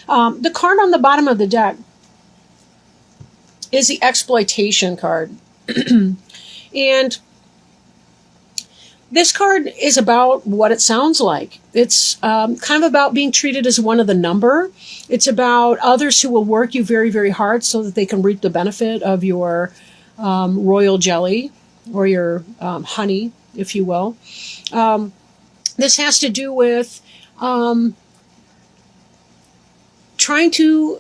The card on the bottom of the deck is the exploitation card. And this card is about what it sounds like. It's kind of about being treated as one of the number. It's about others who will work you very, very hard so that they can reap the benefit of your royal jelly or your honey, if you will. This has to do with trying to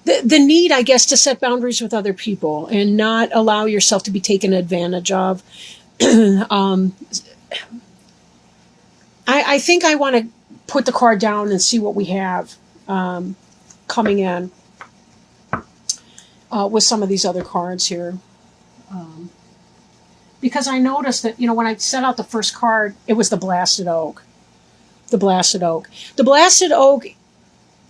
the need, I guess, to set boundaries with other people and not allow yourself to be taken advantage of. I think I want to put the card down and see what we have coming in with some of these other cards here. Because I noticed that, when I set out the first card, it was the Blasted Oak. The Blasted Oak. The Blasted Oak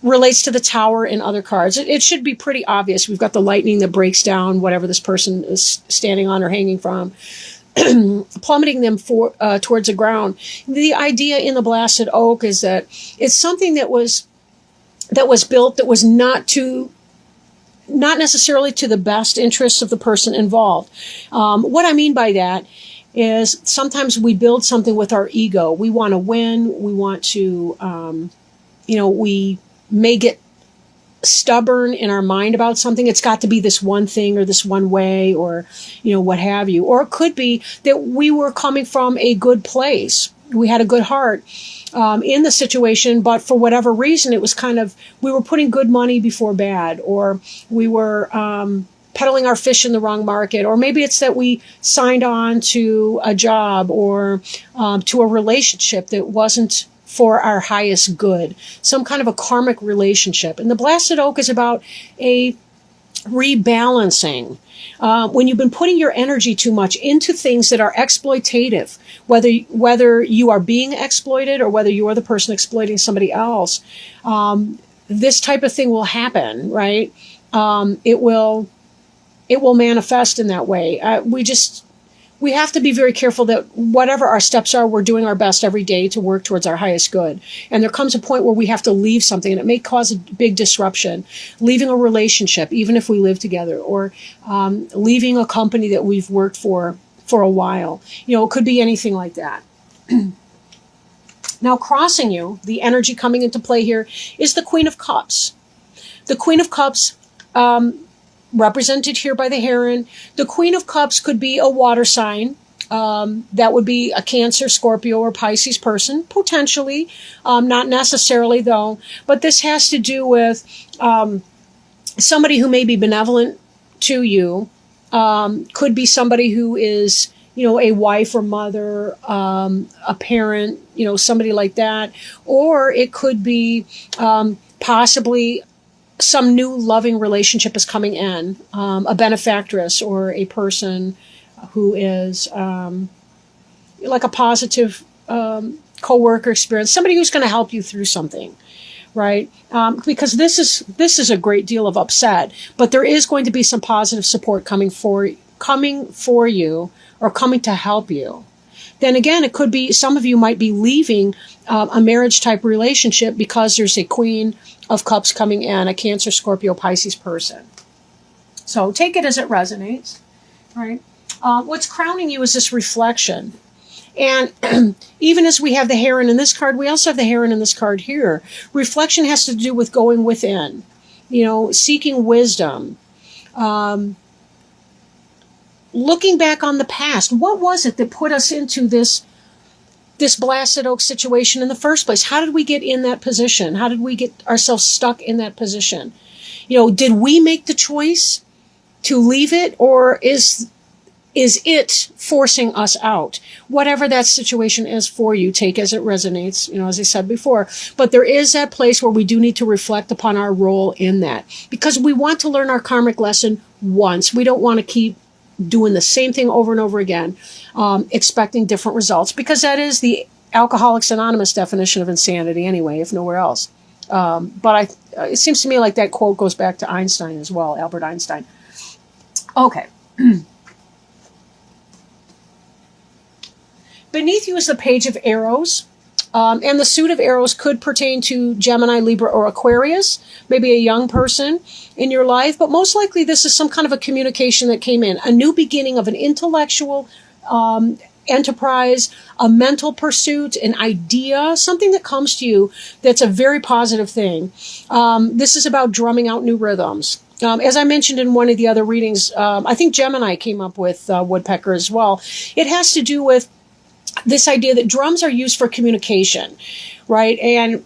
relates to the Tower in other cards. It should be pretty obvious. We've got the lightning that breaks down whatever this person is standing on or hanging from, plummeting them towards the ground. The idea in the Blasted Oak is that it's something that was built that was not necessarily to the best interests of the person involved. What I mean by that is sometimes we build something with our ego. We want to win. We want to, we may get stubborn in our mind about something. It's got to be this one thing or this one way or, what have you. Or it could be that we were coming from a good place. We had a good heart in the situation, but for whatever reason, it was we were putting good money before bad, or we were peddling our fish in the wrong market, or maybe it's that we signed on to a job or to a relationship that wasn't for our highest good, some kind of a karmic relationship. And the Blasted Oak is about a rebalancing. When you've been putting your energy too much into things that are exploitative, whether you are being exploited or whether you are the person exploiting somebody else, this type of thing will happen, right? It will manifest in that way. We have to be very careful that whatever our steps are, we're doing our best every day to work towards our highest good. And there comes a point where we have to leave something, and it may cause a big disruption. Leaving a relationship, even if we live together, or leaving a company that we've worked for a while. It could be anything like that. Now, crossing you, the energy coming into play here is the Queen of Cups. The Queen of Cups, represented here by the heron. The Queen of Cups could be a water sign. That would be a Cancer, Scorpio, or Pisces person, potentially. Not necessarily, though. But this has to do with somebody who may be benevolent to you. Could be somebody who is, a wife or mother, a parent, somebody like that. Or it could be possibly some new loving relationship is coming in, a benefactress or a person who is like a positive co-worker experience, somebody who's going to help you through something, right? Because this is a great deal of upset, but there is going to be some positive support coming for you or coming to help you. Then again, it could be some of you might be leaving a marriage type relationship because there's a Queen of Cups coming in, a Cancer, Scorpio, Pisces person. So take it as it resonates, right? What's crowning you is this reflection. And even as we have the heron in this card, we also have the heron in this card here. Reflection has to do with going within, seeking wisdom, looking back on the past. What was it that put us into this Blasted Oak situation in the first place? How did we get in that position? How did we get ourselves stuck in that position? Did we make the choice to leave it, or is it forcing us out? Whatever that situation is for you, take as it resonates, as I said before. But there is that place where we do need to reflect upon our role in that, because we want to learn our karmic lesson once. We don't want to keep doing the same thing over and over again, expecting different results, because that is the Alcoholics Anonymous definition of insanity anyway, if nowhere else. But it seems to me like that quote goes back to Einstein as well, Albert Einstein. Okay. Beneath you is the Page of Arrows. And the suit of arrows could pertain to Gemini, Libra, or Aquarius, maybe a young person in your life. But most likely this is some kind of a communication that came in, a new beginning of an intellectual enterprise, a mental pursuit, an idea, something that comes to you that's a very positive thing. This is about drumming out new rhythms. As I mentioned in one of the other readings, I think Gemini came up with woodpecker as well. It has to do with this idea that drums are used for communication, right? And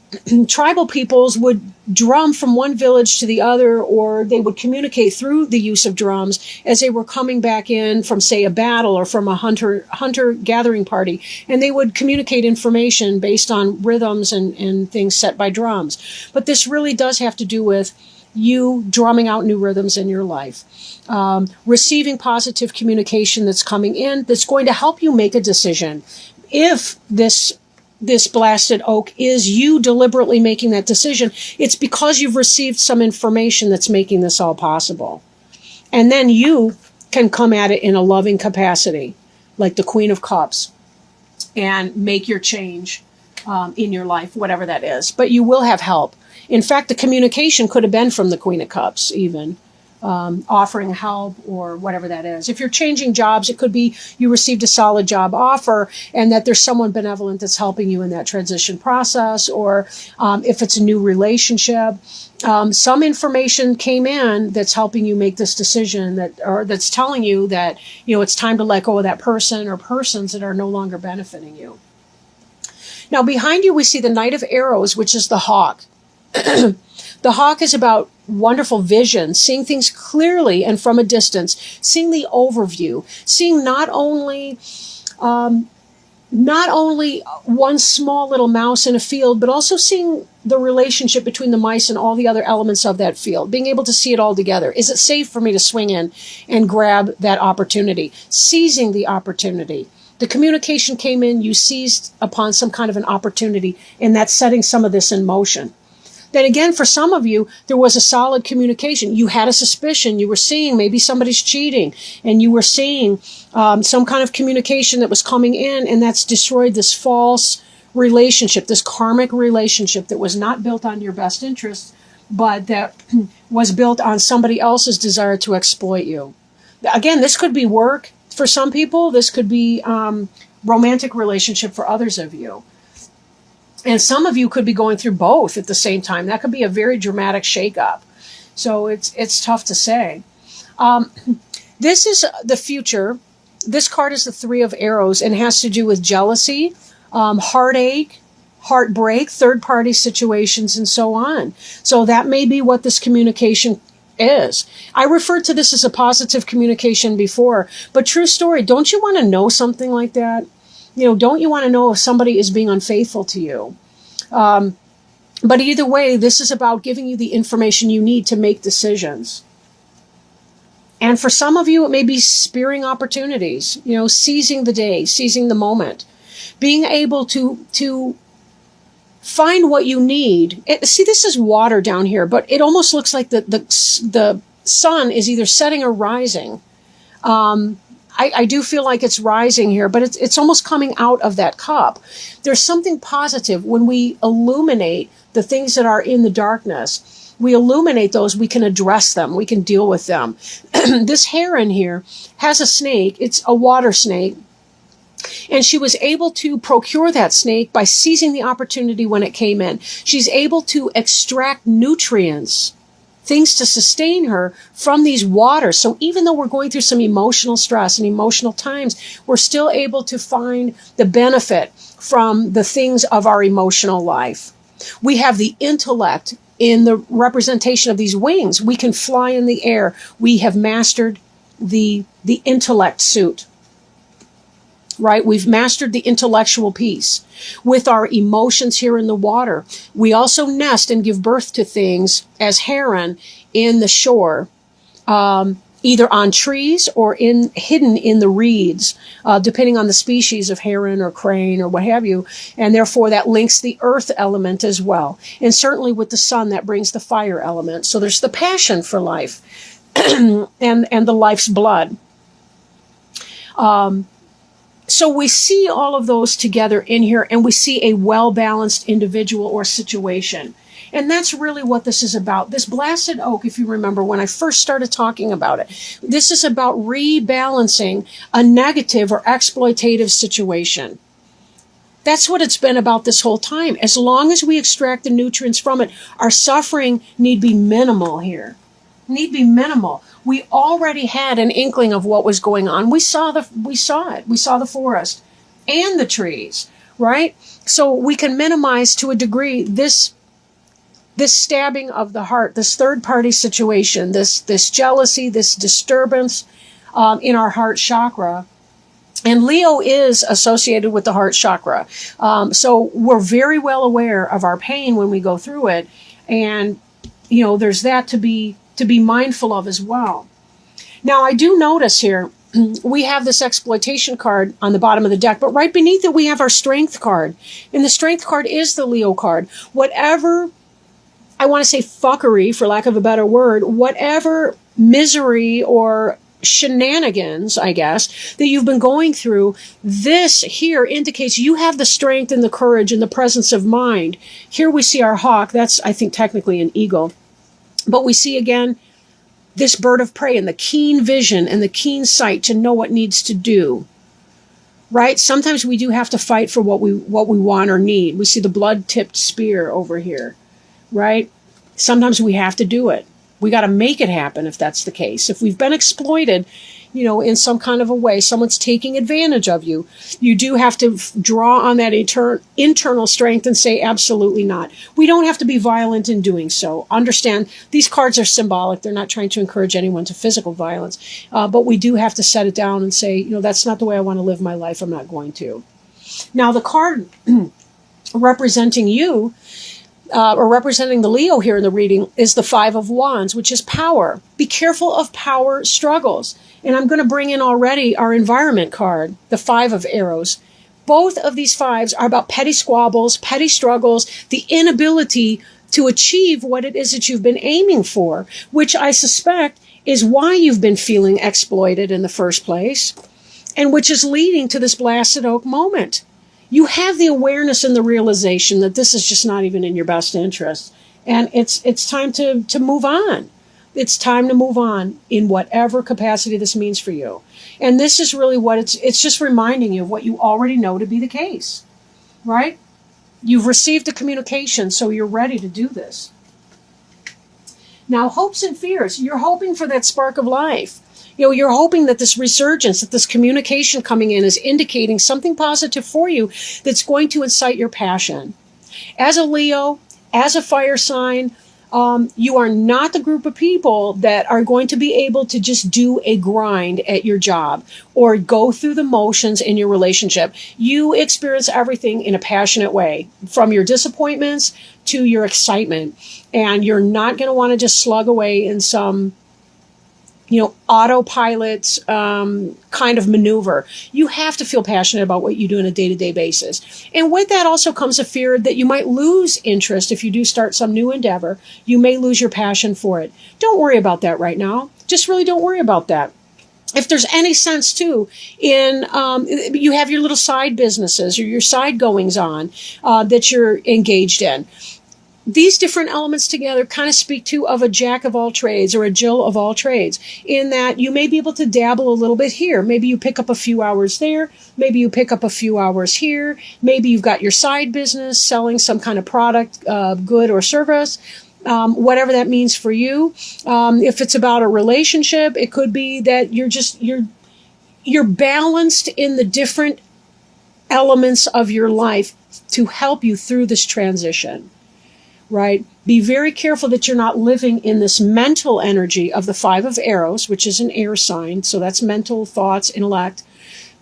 tribal peoples would drum from one village to the other, or they would communicate through the use of drums as they were coming back in from, say, a battle or from a hunter-gathering party. And they would communicate information based on rhythms and things set by drums. But this really does have to do with you drumming out new rhythms in your life, receiving positive communication that's coming in, that's going to help you make a decision. If this blasted oak is you deliberately making that decision, it's because you've received some information that's making this all possible. And then you can come at it in a loving capacity, like the Queen of Cups, and make your change in your life, whatever that is. But you will have help. In fact, the communication could have been from the Queen of Cups, even offering help or whatever that is. If you're changing jobs, it could be you received a solid job offer and that there's someone benevolent that's helping you in that transition process. Or if it's a new relationship, some information came in that's helping you make this decision, that's telling you that, it's time to let go of that person or persons that are no longer benefiting you. Now, behind you, we see the Knight of Arrows, which is the hawk. The hawk is about wonderful vision, seeing things clearly and from a distance, seeing the overview, seeing not only one small little mouse in a field, but also seeing the relationship between the mice and all the other elements of that field, being able to see it all together. Is it safe for me to swing in and grab that opportunity? Seizing the opportunity. The communication came in, you seized upon some kind of an opportunity, and that's setting some of this in motion. Then again, for some of you, there was a solid communication. You had a suspicion. You were seeing maybe somebody's cheating, and you were seeing some kind of communication that was coming in, and that's destroyed this false relationship, this karmic relationship that was not built on your best interests, but that was built on somebody else's desire to exploit you. Again, this could be work for some people. This could be romantic relationship for others of you. And some of you could be going through both at the same time. That could be a very dramatic shakeup. So it's tough to say. This is the future. This card is the Three of Arrows and has to do with jealousy, heartache, heartbreak, third-party situations, and so on. So that may be what this communication is. I referred to this as a positive communication before, but true story, don't you want to know something like that? Don't you want to know if somebody is being unfaithful to you? But either way, this is about giving you the information you need to make decisions. And for some of you, it may be spearing opportunities, seizing the day, seizing the moment, being able to find what you need. See, this is water down here, but it almost looks like the sun is either setting or rising. I do feel like it's rising here, but it's almost coming out of that cup. There's something positive when we illuminate the things that are in the darkness. We illuminate those, we can address them, we can deal with them. This heron here has a snake. It's a water snake. And she was able to procure that snake by seizing the opportunity when it came in. She's able to extract nutrients, things to sustain her from these waters. So even though we're going through some emotional stress and emotional times, we're still able to find the benefit from the things of our emotional life. We have the intellect in the representation of these wings. We can fly in the air. We have mastered the intellect suit. Right? We've mastered the intellectual piece. With our emotions here in the water, we also nest and give birth to things as heron in the shore, either on trees or hidden in the reeds, depending on the species of heron or crane or what have you. And therefore that links the earth element as well. And certainly with the sun, that brings the fire element. So there's the passion for life and the life's blood. So we see all of those together in here, and we see a well-balanced individual or situation. And that's really what this is about. This blasted oak, if you remember when I first started talking about it, this is about rebalancing a negative or exploitative situation. That's what it's been about this whole time. As long as we extract the nutrients from it, our suffering need be minimal here. Need be minimal. We already had an inkling of what was going on. We saw it. We saw the forest and the trees, right? So we can minimize to a degree this stabbing of the heart, this third party situation, this jealousy, this disturbance in our heart chakra. And Leo is associated with the heart chakra. So we're very well aware of our pain when we go through it. And, there's that to be mindful of as well. Now, I do notice here, we have this exploitation card on the bottom of the deck, but right beneath it, we have our strength card. And the strength card is the Leo card. Whatever, I want to say fuckery, for lack of a better word, whatever misery or shenanigans, I guess, that you've been going through, this here indicates you have the strength and the courage and the presence of mind. Here we see our hawk. That's, I think, technically an eagle. But we see again this bird of prey and the keen vision and the keen sight to know what needs to do. Right? Sometimes we do have to fight for what we want or need. We see the blood-tipped spear over here. Right? Sometimes we have to do it. We got to make it happen if that's the case. If we've been exploited, in some kind of a way, someone's taking advantage of you, you do have to draw on that internal strength and say, absolutely not. We don't have to be violent in doing so. Understand, these cards are symbolic. They're not trying to encourage anyone to physical violence. But we do have to set it down and say, that's not the way I want to live my life. I'm not going to. Now, the card representing you, or representing the Leo here in the reading, is the Five of Wands, which is power. Be careful of power struggles. And I'm going to bring in already our environment card, the Five of Arrows. Both of these fives are about petty squabbles, petty struggles, the inability to achieve what it is that you've been aiming for, which I suspect is why you've been feeling exploited in the first place, and which is leading to this blasted oak moment. You have the awareness and the realization that this is just not even in your best interest. And it's time to move on. It's time to move on in whatever capacity this means for you. And this is really what it's just reminding you of what you already know to be the case, right? You've received the communication, so you're ready to do this. Now, hopes and fears. You're hoping for that spark of life. You're hoping that this resurgence, that this communication coming in is indicating something positive for you that's going to incite your passion. As a Leo, as a fire sign, you are not the group of people that are going to be able to just do a grind at your job or go through the motions in your relationship. You experience everything in a passionate way, from your disappointments to your excitement. And you're not going to want to just slug away in some autopilot kind of maneuver. You have to feel passionate about what you do on a day-to-day basis. And with that also comes a fear that you might lose interest if you do start some new endeavor. You may lose your passion for it. Don't worry about that right now. Just really don't worry about that. If there's any sense too in, you have your little side businesses or your side goings on that you're engaged in. These different elements together kind of speak to of a jack of all trades or a Jill of all trades, in that you may be able to dabble a little bit here. Maybe you pick up a few hours there. Maybe you pick up a few hours here. Maybe you've got your side business selling some kind of product, good or service, whatever that means for you. If it's about a relationship, it could be that you're balanced in the different elements of your life to help you through this transition. Right? Be very careful that you're not living in this mental energy of the Five of Arrows, which is an air sign. So that's mental, thoughts, intellect.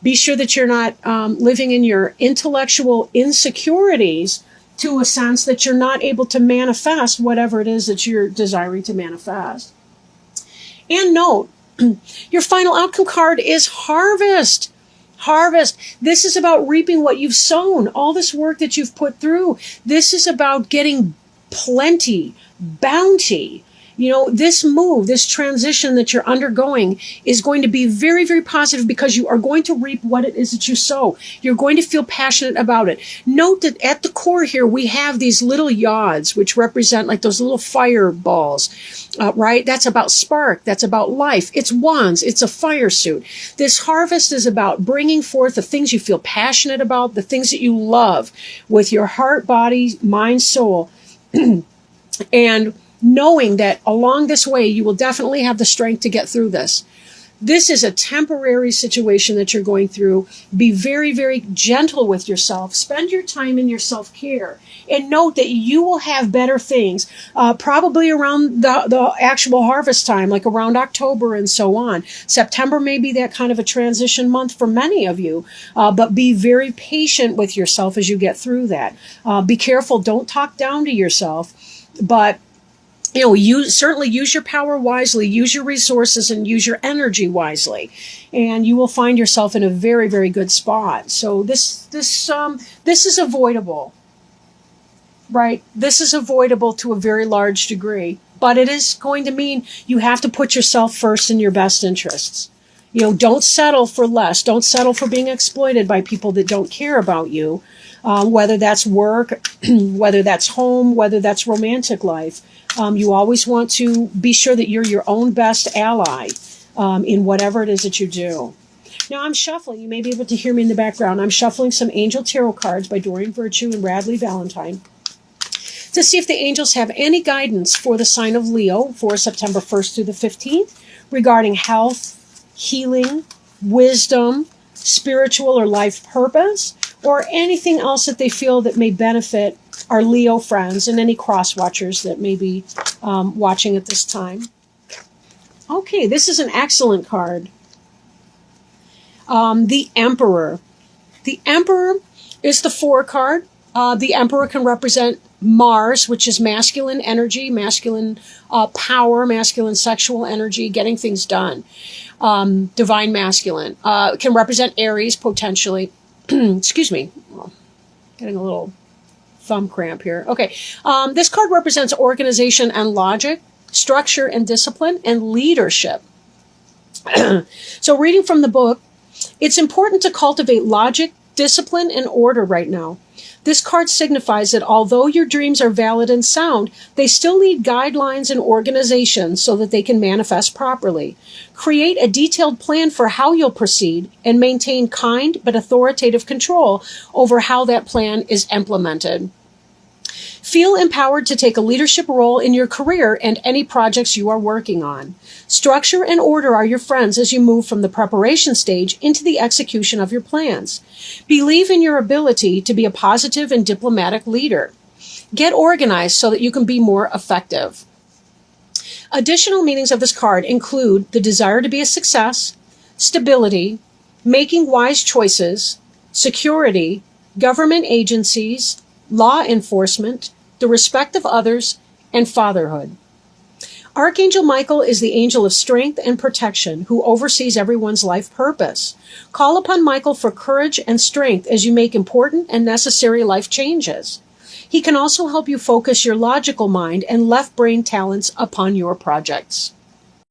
Be sure that you're not living in your intellectual insecurities to a sense that you're not able to manifest whatever it is that you're desiring to manifest. And note, your final outcome card is harvest. Harvest. This is about reaping what you've sown, all this work that you've put through. This is about getting plenty, bounty, This move, this transition that you're undergoing is going to be very, very positive because you are going to reap what it is that you sow. You're going to feel passionate about it. Note that at the core here, we have these little yods, which represent like those little fireballs, right? That's about spark. That's about life. It's wands. It's a fire suit. This harvest is about bringing forth the things you feel passionate about, the things that you love with your heart, body, mind, soul, and knowing that along this way, you will definitely have the strength to get through this. This is a temporary situation that you're going through. Be very, very gentle with yourself. Spend your time in your self-care. And note that you will have better things, probably around the actual harvest time, like around October and so on. September may be that kind of a transition month for many of you, but be very patient with yourself as you get through that. Be careful. Don't talk down to yourself, but you certainly use your power wisely, use your resources, and use your energy wisely, and you will find yourself in a very, very good spot. So this is avoidable, right? This is avoidable to a very large degree, but it is going to mean you have to put yourself first in your best interests. Don't settle for less. Don't settle for being exploited by people that don't care about you, whether that's work, whether that's home, whether that's romantic life. You always want to be sure that you're your own best ally in whatever it is that you do. Now, I'm shuffling. You may be able to hear me in the background. I'm shuffling some Angel Tarot cards by Doreen Virtue and Radley Valentine to see if the angels have any guidance for the sign of Leo for September 1st through the 15th regarding health, healing, wisdom, spiritual or life purpose, or anything else that they feel that may benefit our Leo friends and any cross watchers that may be watching at this time. Okay, this is an excellent card. The Emperor. The Emperor is the 4 card. The Emperor can represent Mars, which is masculine energy, masculine power, masculine sexual energy, getting things done. Divine masculine. Can represent Aries, potentially. Excuse me. Getting a little thumb cramp here. Okay. This card represents organization and logic, structure and discipline, and leadership. So reading from the book, it's important to cultivate logic, discipline, and order right now. This card signifies that although your dreams are valid and sound, they still need guidelines and organization so that they can manifest properly. Create a detailed plan for how you'll proceed and maintain kind but authoritative control over how that plan is implemented. Feel empowered to take a leadership role in your career and any projects you are working on. Structure and order are your friends as you move from the preparation stage into the execution of your plans. Believe in your ability to be a positive and diplomatic leader. Get organized so that you can be more effective. Additional meanings of this card include the desire to be a success, stability, making wise choices, security, government agencies, law enforcement, the respect of others, and fatherhood. Archangel Michael is the angel of strength and protection who oversees everyone's life purpose. Call upon Michael for courage and strength as you make important and necessary life changes. He can also help you focus your logical mind and left brain talents upon your projects.